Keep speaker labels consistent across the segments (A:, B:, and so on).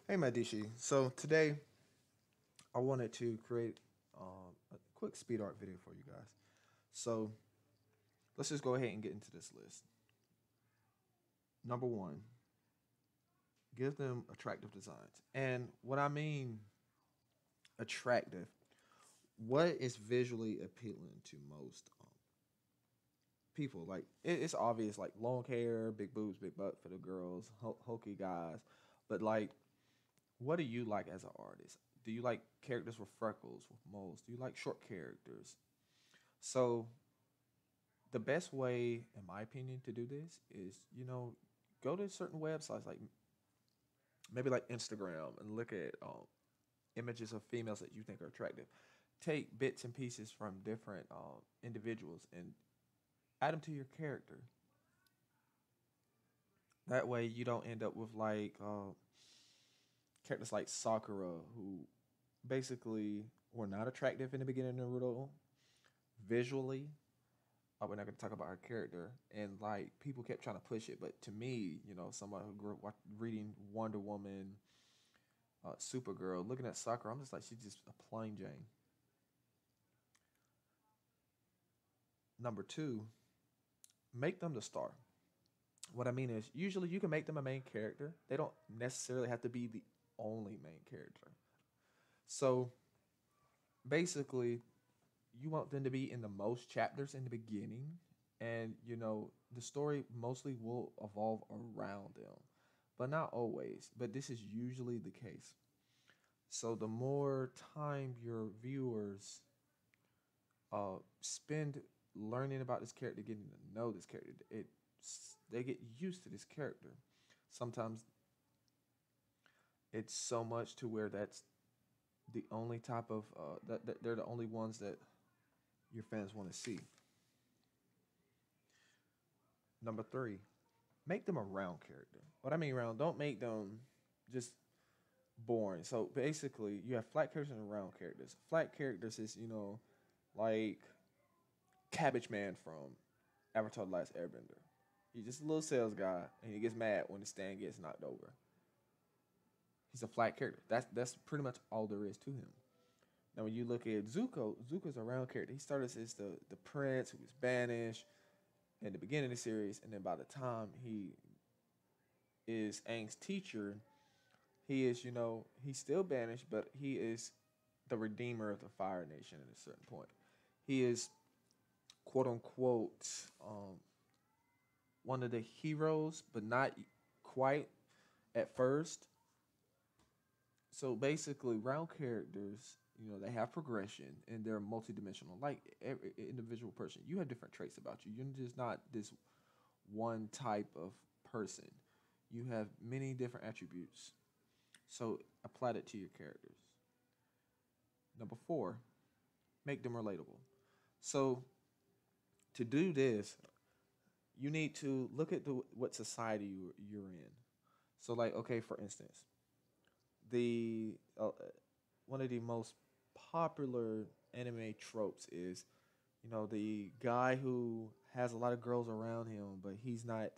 A: Hey, Madishi. So today I wanted to create a quick speed art video for you guys. So let's just go ahead and get into this list. Number one, give them attractive designs. And what I mean attractive, what is visually appealing to most people? Like it's obvious, like long hair, big boobs, big butt for the girls, hokey guys. But like, what do you like as an artist? Do you like characters with freckles, with moles? Do you like short characters? So the best way, in my opinion, to do this is, go to certain websites like maybe like Instagram and look at images of females that you think are attractive. Take bits and pieces from different individuals and add them to your character. That way, you don't end up with like characters like Sakura, who basically were not attractive in the beginning of Naruto visually. We're not going to talk about her character, and like people kept trying to push it, but to me, someone who grew up reading Wonder Woman, Supergirl, looking at Sakura, I'm just like she's just a plain Jane. Number two, make them the star. What I mean is, usually you can make them a main character. They don't necessarily have to be the only main character. So basically, you want them to be in the most chapters in the beginning, and the story mostly will evolve around them, but not always. But this is usually the case. So the more time your viewers spend learning about this character, getting to know this character, they get used to this character. Sometimes it's so much to where that's the only type of that they're the only ones that your fans want to see. Number three, make them a round character. What I mean round, don't make them just boring. So basically, you have flat characters and round characters. Flat characters is like Cabbage Man from Avatar: The Last Airbender. He's just a little sales guy, and he gets mad when the stand gets knocked over. He's a flat character. That's pretty much all there is to him. Now, when you look at Zuko, Zuko's a round character. He started as the prince who was banished in the beginning of the series, and then by the time he is Aang's teacher, he is, he's still banished, but he is the redeemer of the Fire Nation at a certain point. He is quote unquote one of the heroes, but not quite at first. So basically, round characters, they have progression and they're multidimensional. Like every individual person, you have different traits about you. You're just not this one type of person. You have many different attributes. So apply that to your characters. Number four, make them relatable. So to do this, you need to look at what society you're in. So like, okay, for instance, the one of the most popular anime tropes is, the guy who has a lot of girls around him, but he's not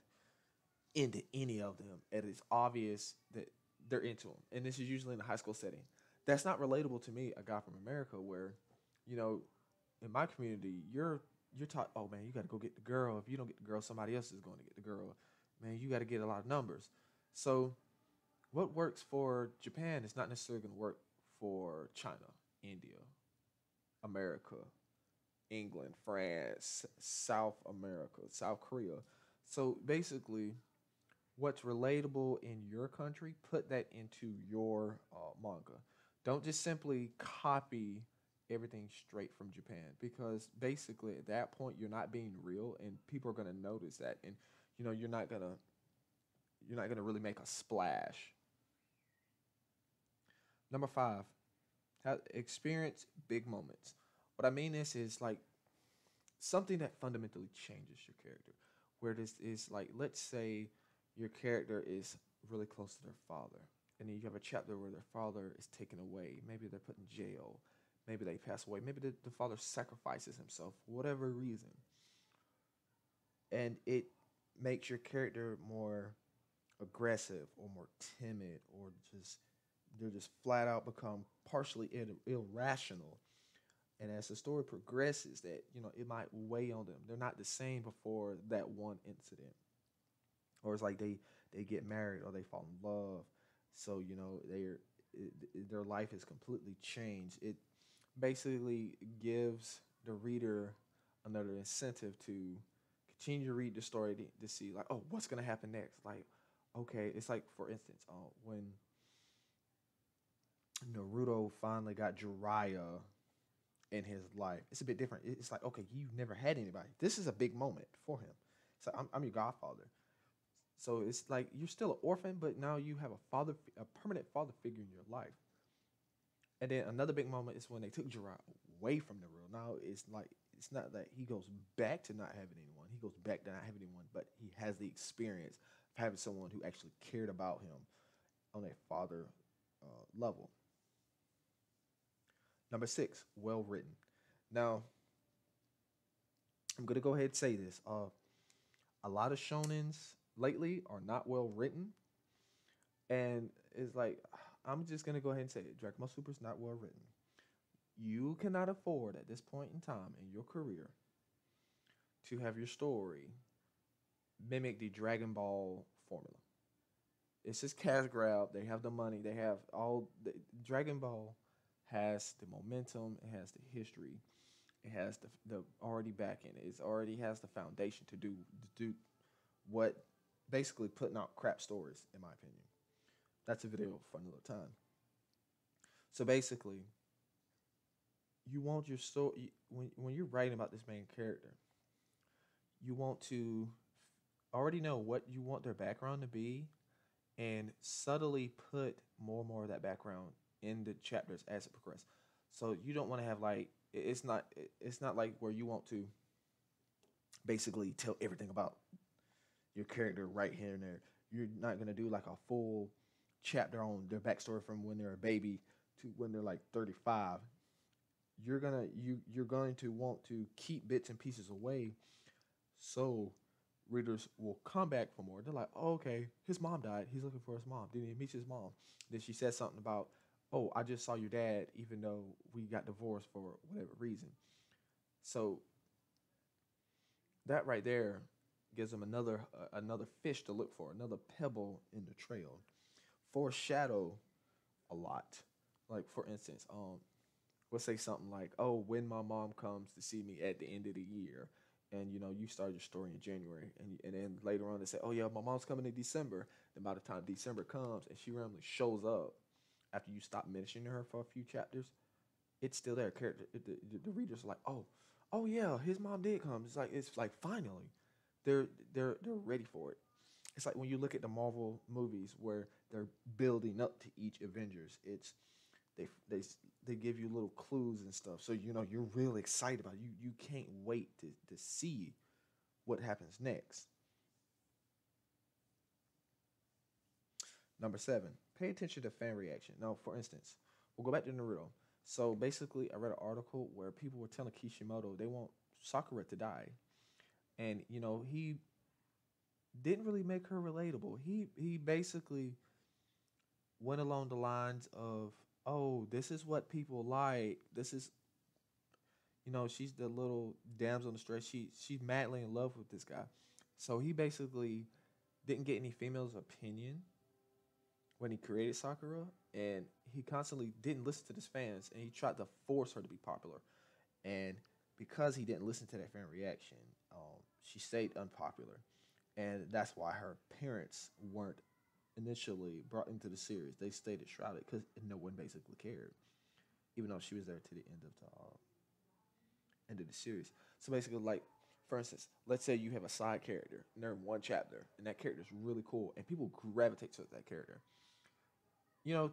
A: into any of them, and it's obvious that they're into him. And this is usually in a high school setting. That's not relatable to me, a guy from America, where, you know, in my community, you're taught, oh man, you got to go get the girl. If you don't get the girl, somebody else is going to get the girl. Man, you got to get a lot of numbers. So what works for Japan is not necessarily going to work for China, India, America, England, France, South America, South Korea. So basically, what's relatable in your country, put that into your manga. Don't just simply copy everything straight from Japan, because basically at that point you're not being real and people are going to notice that, and you're not going to really make a splash. Number 5, experience big moments. What I mean is like something that fundamentally changes your character. Where this is like, let's say your character is really close to their father, and then you have a chapter where their father is taken away. Maybe they're put in jail. Maybe they pass away. Maybe the father sacrifices himself for whatever reason. And it makes your character more aggressive or more timid or just They're just flat out become partially irrational. And as the story progresses, that it might weigh on them. They're not the same before that one incident, or it's like they get married or they fall in love. So their life is completely changed. It basically gives the reader another incentive to continue to read the story to see like, oh, what's gonna happen next. Like, okay, it's like for instance, when Naruto finally got Jiraiya in his life, it's a bit different. It's like, okay, you've never had anybody. This is a big moment for him. So I'm your godfather. So it's like you're still an orphan, but now you have a permanent father figure in your life. And then another big moment is when they took Jiraiya away from Naruto. Now it's like it's not that he goes back to not having anyone. He goes back to not having anyone, but he has the experience of having someone who actually cared about him on a father level. Number six, well written. Now I'm gonna go ahead and say this. A lot of shonens lately are not well written, and it's like I'm just gonna go ahead and say it. Dragon Ball Super is not well written. You cannot afford at this point in time in your career to have your story mimic the Dragon Ball formula. It's just cash grab. They have the money. They have all the Dragon Ball has the momentum. It has the history. It has the already back in it. It already has the foundation to do what basically putting out crap stories, in my opinion. That's a video for another time. So basically, you want your story when you're writing about this main character, you want to already know what you want their background to be and subtly put more and more of that background in the chapters as it progresses. So you don't want to have like it's not like where you want to basically tell everything about your character right here and there. You're not gonna do like a full chapter on their backstory from when they're a baby to when they're like 35. You're going to want to keep bits and pieces away so readers will come back for more. They're like, oh, okay, his mom died. He's looking for his mom. Did he meet his mom? Then she said something about, oh, I just saw your dad, even though we got divorced for whatever reason. So that right there gives them another fish to look for, another pebble in the trail. Foreshadow a lot. Like for instance, we'll say something like, "Oh, when my mom comes to see me at the end of the year," and you start your story in January, and then later on they say, "Oh yeah, my mom's coming in December." And by the time December comes and she randomly shows up after you stop mentioning her for a few chapters, it's still there. Character, the readers are like, "Oh yeah, his mom did come." It's like finally, they're ready for it. It's like when you look at the Marvel movies where they're building up to each Avengers. They they they give you little clues and stuff, so you're really excited about it. You can't wait to see what happens next. Number seven, pay attention to fan reaction. Now, for instance, we'll go back to Naruto. So basically, I read an article where people were telling Kishimoto they want Sakura to die, and he didn't really make her relatable. He basically went along the lines of, "Oh, this is what people like. This is she's the little damsel in distress. She's madly in love with this guy." So he basically didn't get any females' opinion when he created Sakura, and he constantly didn't listen to his fans, and he tried to force her to be popular. And because he didn't listen to that fan reaction, she stayed unpopular, and that's why her parents weren't initially brought into the series. They stayed shrouded because no one basically cared, even though she was there to the end of the series. So basically, like for instance, let's say you have a side character and they're in one chapter, and that character is really cool, and people gravitate to that character.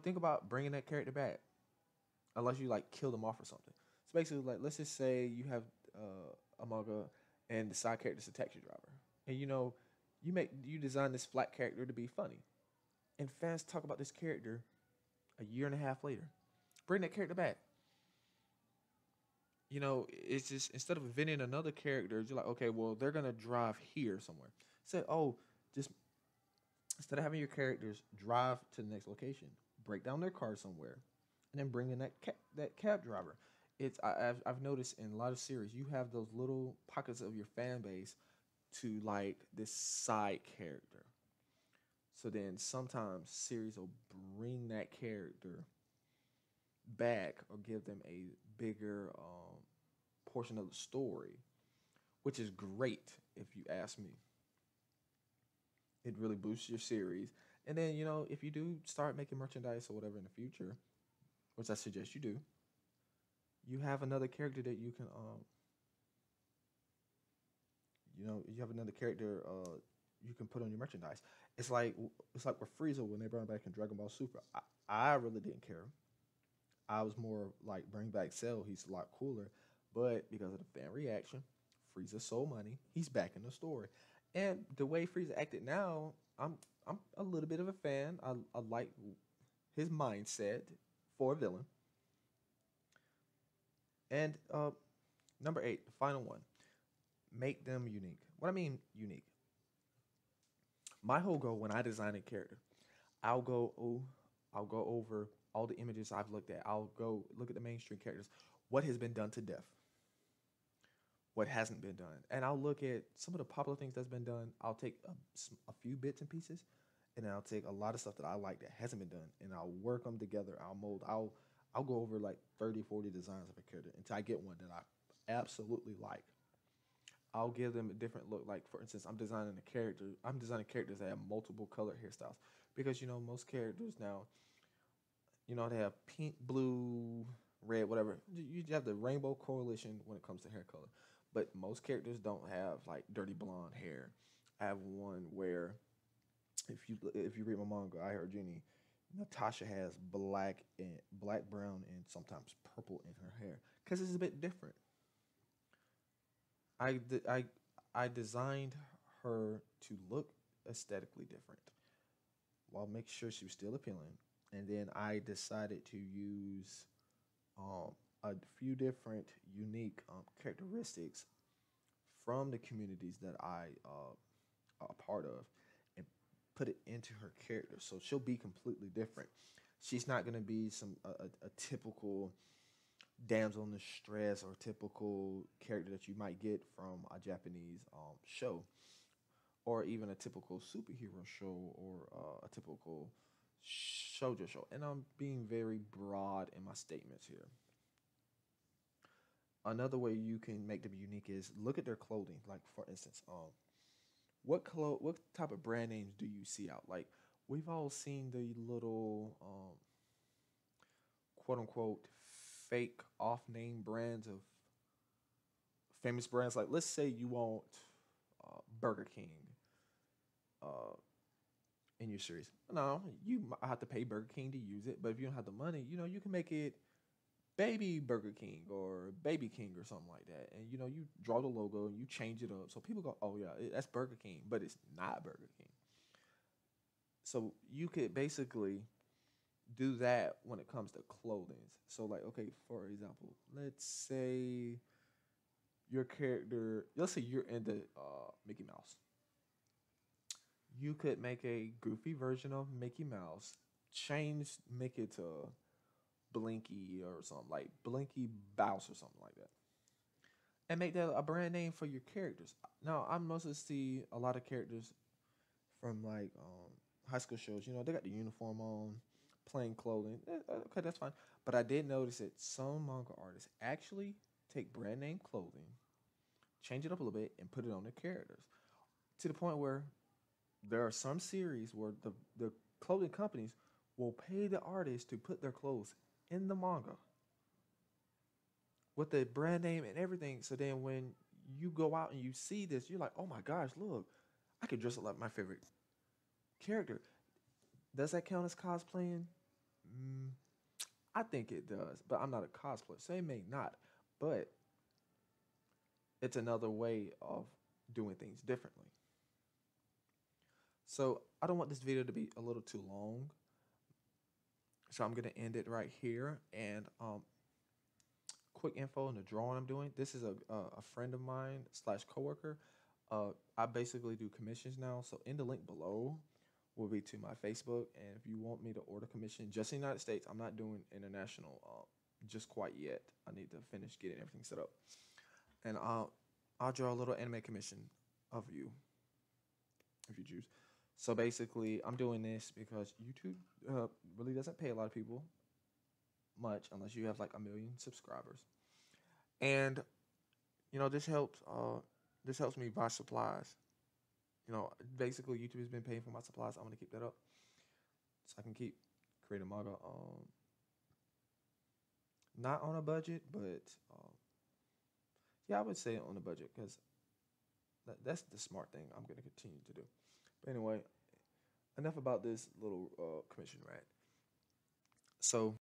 A: Think about bringing that character back, unless you like kill them off or something. So basically, like let's just say you have a manga, and the side character is a taxi driver, and you design this flat character to be funny, and fans talk about this character a year and a half later. Bring that character back. It's just instead of inventing another character, you're like, okay, well, they're gonna drive here somewhere. Say, oh, just instead of having your characters drive to the next location, break down their car somewhere, and then bring in that cab driver. I've noticed in a lot of series you have those little pockets of your fan base to like this side character. So then sometimes series will bring that character back or give them a bigger portion of the story, which is great if you ask me. It really boosts your series. And then, if you do start making merchandise or whatever in the future, which I suggest you do, you have another character that you have another character you can put on your merchandise. It's like it's like with Frieza when they brought him back in Dragon Ball Super. I really didn't care. I was more like bring back Cell. He's a lot cooler, but because of the fan reaction, Frieza sold money. He's back in the story, and the way Frieza acted now, I'm a little bit of a fan. I like his mindset for a villain. And number eight, the final one, make them unique. What I mean unique, my whole goal when I design a character, I'll go oh, I'll go over all the images I've looked at. I'll go look at the mainstream characters. What has been done to death? What hasn't been done? And I'll look at some of the popular things that's been done. I'll take a few bits and pieces, and then I'll take a lot of stuff that I like that hasn't been done, and I'll work them together. I'll mold. I'll go over like 30, 40 designs of a character until I get one that I absolutely like. I'll give them a different look. Like for instance, I'm designing a character. I'm designing characters that have multiple colored hairstyles because most characters now, they have pink, blue, red, whatever. You have the rainbow coalition when it comes to hair color, but most characters don't have like dirty blonde hair. I have one where if you read my manga, I Heart Genie, Natasha has black, brown, and sometimes purple in her hair because it's a bit different. I de- I I designed her to look aesthetically different while making sure she was still appealing. And then I decided to use um, a few different unique characteristics from the communities that I are a part of and put it into her character. So she'll be completely different. She's not going to be a typical damsel in distress or typical character that you might get from a Japanese show or even a typical superhero show or a typical shoujo show. And I'm being very broad in my statements here. Another way you can make them unique is look at their clothing. Like for instance, what type of brand names do you see out? Like we've all seen the little quote unquote fake off name brands of famous brands. Like let's say you want Burger King uh, in your series. No, you might have to pay Burger King to use it, but if you don't have the money, you can make it Baby Burger King or Baby King or something like that. And you draw the logo and you change it up so people go, "Oh yeah, that's Burger King," but it's not Burger King. So you could basically do that when it comes to clothing. So like, okay, for example, let's say your character, let's say you're into Mickey Mouse. You could make a goofy version of Mickey Mouse, change, make it to Blinky or something like Blinky Bounce or something like that, and make that a brand name for your characters. Now, I mostly see a lot of characters from like high school shows. They got the uniform on, plain clothing. Okay, that's fine. But I did notice that some manga artists actually take brand name clothing, change it up a little bit, and put it on their characters to the point where there are some series where the clothing companies will pay the artist to put their clothes in the manga with the brand name and everything. So then when you go out and you see this, you're like, oh my gosh, look, I could dress up like my favorite character. Does that count as cosplaying? Mm, I think it does, but I'm not a cosplayer, so it may not. But it's another way of doing things differently. So I don't want this video to be a little too long. So I'm gonna end it right here. And quick info on the drawing I'm doing. This is a friend of mine slash coworker. I basically do commissions now. So in the link below, will be to my Facebook. And if you want me to order commission just in the United States, I'm not doing international just quite yet. I need to finish getting everything set up, and I'll draw a little anime commission of you if you choose. So basically, I'm doing this because YouTube really doesn't pay a lot of people much unless you have like a million subscribers, and this helps me buy supplies. Basically YouTube has been paying for my supplies. I'm gonna keep that up so I can keep creating manga. Not on a budget, but yeah, I would say on a budget because that's the smart thing I'm gonna continue to do. But anyway, enough about this little commission, right? So